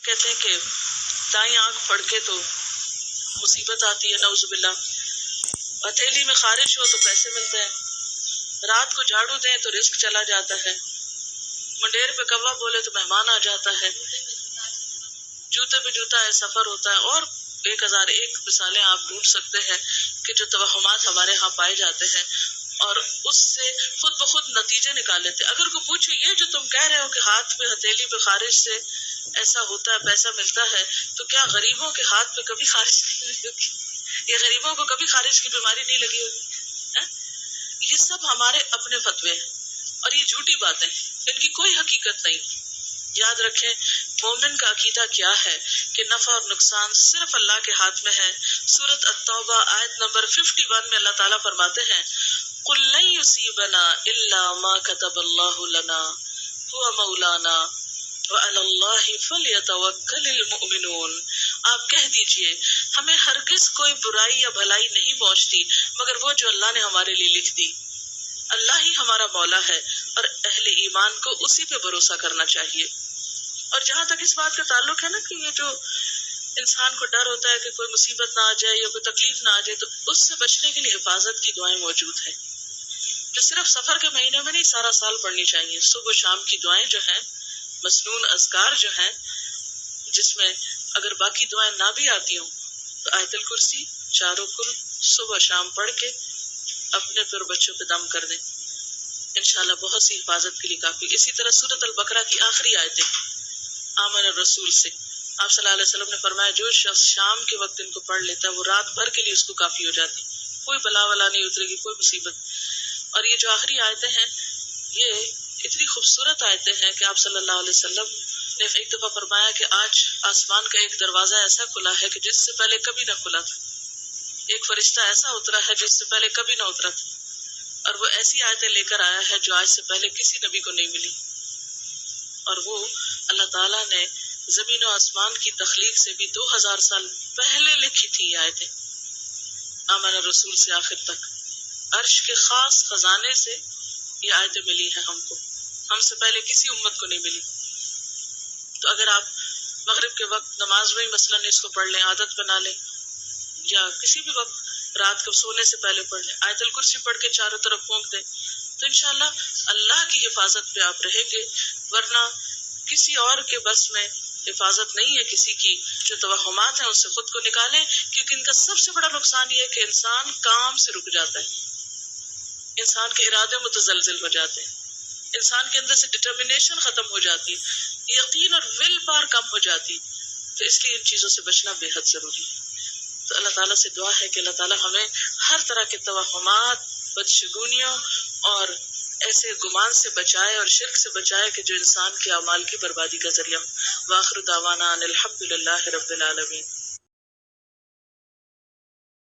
کہتے ہیں کہ دائیں آنکھ پھڑ کے تو مصیبت آتی ہے، نعوذ باللہ. ہتھیلی میں خارش ہو تو پیسے ملتے ہیں، رات کو جھاڑو دیں تو رزق چلا جاتا ہے، منڈیر پہ کوا بولے تو مہمان آ جاتا ہے، جوتے پہ جوتا ہے سفر ہوتا ہے، اور 1001 مثالیں آپ ڈھونڈ سکتے ہیں کہ جو توہمات ہمارے ہاں پائے جاتے ہیں اور اس سے خود بخود نتیجے نکال لیتے. اگر کوئی پوچھے یہ جو تم کہہ رہے ہو کہ ہاتھ پہ ہتھیلی پہ خارش سے ایسا ہوتا ہے پیسہ ملتا ہے، تو کیا غریبوں کے ہاتھ پہ کبھی خارش نہیں لگی ہوگی؟ یا غریبوں کو کبھی خارش کی بیماری نہیں لگی ہوگی؟ یہ سب ہمارے اپنے فتوے ہیں اور یہ جھوٹی باتیں، ان کی کوئی حقیقت نہیں. یاد رکھیں مومن کا عقیدہ کیا ہے کہ نفع اور نقصان صرف اللہ کے ہاتھ میں ہے. سورۃ التوبہ آیت نمبر 51 میں اللہ تعالیٰ فرماتے ہیں قُل لَن يُصِيبَنَا إِلَّا مَا كَتَبَ اللَّهُ لَنَا هُوَ مَوْلَانَا وَعَلَى اللَّهِ فَلْيَتَوَكَّلِ الْمُؤْمِنُونَ. آپ کہہ دیجئے ہمیں ہرگز کوئی برائی یا بھلائی نہیں پہنچتی مگر وہ جو اللہ نے ہمارے لیے لکھ دی. اللہ ہی ہمارا مولا ہے اور اہل ایمان کو اسی پہ بھروسہ کرنا چاہیے. اور جہاں تک اس بات کا تعلق ہے نا کہ یہ جو انسان کو ڈر ہوتا ہے کہ کوئی مصیبت نہ آ جائے یا کوئی تکلیف نہ آ جائے، تو اس سے بچنے کے لیے حفاظت کی دعائیں موجود ہیں جو صرف سفر کے مہینے میں نہیں سارا سال پڑھنی چاہیے. صبح و شام کی دعائیں جو ہیں، مسنون اذکار جو ہیں، جس میں اگر باقی دعائیں نہ بھی آتی ہوں تو آیت الکرسی چاروں کل صبح شام پڑھ کے اپنے پر بچوں پہ دم کر دیں، انشاءاللہ بہت سی حفاظت کے لیے کافی. اسی طرح سورۃ البقرہ کی آخری آیتیں آمن الرسول سے آپ صلی اللہ علیہ وسلم نے فرمایا جو شخص شام کے وقت ان کو پڑھ لیتا ہے وہ رات بھر کے لیے اس کو کافی ہو جاتی، کوئی بلا ولا نہیں اترے گی، کوئی مصیبت. اور یہ جو آخری آیتیں ہیں یہ اتنی خوبصورت آیتیں ہیں کہ آپ صلی اللہ علیہ وسلم نے ایک دفعہ فرمایا کہ آج آسمان کا ایک دروازہ ایسا کھلا ہے کہ جس سے پہلے کبھی نہ کھلا تھا، ایک فرشتہ ایسا اترا ہے جس سے پہلے کبھی نہ اترا تھا، اور وہ ایسی آیتیں لے کر آیا ہے جو آج سے پہلے کسی نبی کو نہیں ملی. اور وہ اللہ تعالیٰ نے زمین و آسمان کی تخلیق سے بھی 2000 سال پہلے لکھی تھی یہ آیتیں. آمن الرسول سے آخر تک عرش کے خاص خزانے سے یہ آیتیں ملی ہیں ہم کو، ہم سے پہلے کسی امت کو نہیں ملی. تو اگر آپ مغرب کے وقت نماز میں مثلاً اس کو پڑھ لیں، عادت بنا لیں، یا کسی بھی وقت رات کو سونے سے پہلے پڑھ لیں، آیت الکرسی پڑھ کے چاروں طرف پھونک دیں، تو انشاءاللہ اللہ کی حفاظت پہ آپ رہیں گے. ورنہ کسی اور کے بس میں حفاظت نہیں ہے کسی کی. جو توہمات ہیں اس سے خود کو نکالیں، کیونکہ ان کا سب سے بڑا نقصان یہ ہے کہ انسان کام سے رک جاتا ہے، انسان کے ارادے متزلزل ہو جاتے ہیں، انسان کے اندر سے ڈٹرمنیشن ختم ہو جاتی، یقین اور ول پاور کم ہو جاتی. تو اس لیے ان چیزوں سے بچنا بے حد ضروری ہے. تو اللہ تعالیٰ سے دعا ہے کہ اللہ تعالیٰ ہمیں ہر طرح کے توہمات، بدشگونیوں اور ایسے گمان سے بچائے اور شرک سے بچائے کہ جو انسان کے اعمال کی بربادی کا ذریعہ ہو. وآخر دعوانا ان الحمد للہ رب العالمین.